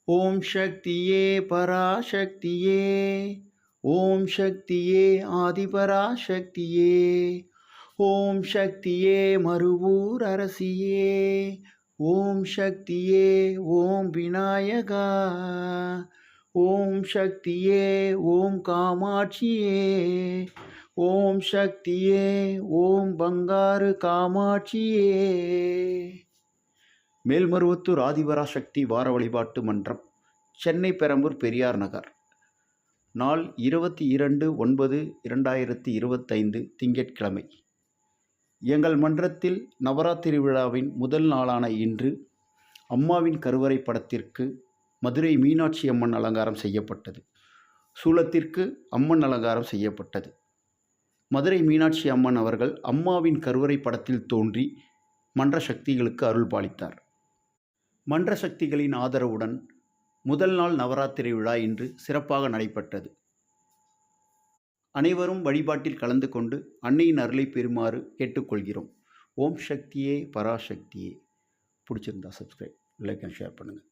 ஓம் சக்தியே பராசக்தியே, ஓம் சக்தியே ஆதிபராசக்தியே, ஓம் சக்தியே மறுவூர் அரசியே, ஓம் சக்தியே ஓம் விநாயகா, ஓம் சக்தியே ஓம் காமாட்சியே, ஓம் சக்தியே ஓம் பங்காரு காமாட்சியே. மேல்மருவத்தூர் ஆதிபராசக்தி வார வழிபாட்டு மன்றம், சென்னை பெரம்பூர் பெரியார் நகர். நாள் 22/9/2025 திங்கட்கிழமை. எங்கள் மன்றத்தில் நவராத்திரி விழாவின் முதல் நாளான இன்று அம்மாவின் கருவறை படத்திற்கு மதுரை மீனாட்சி அம்மன் அலங்காரம் செய்யப்பட்டது. சூலத்திற்கு அம்மன் அலங்காரம் செய்யப்பட்டது. மதுரை மீனாட்சி அம்மன் அவர்கள் அம்மாவின் கருவறை படத்தில் தோன்றி மன்ற சக்திகளுக்கு அருள் பாலித்தார். மன்ற சக்திகளின் ஆதரவுடன் முதல் நாள் நவராத்திரி விழா இன்று சிறப்பாக நடைபெற்றது. அனைவரும் வழிபாட்டில் கலந்து கொண்டு அன்னையின் அருளை பெறுமாறு கேட்டுக்கொள்கிறோம். ஓம் சக்தியே பராசக்தியே. பிடிச்சிருந்தா சப்ஸ்கிரைப், லைக் அண்ட் ஷேர் பண்ணுங்கள்.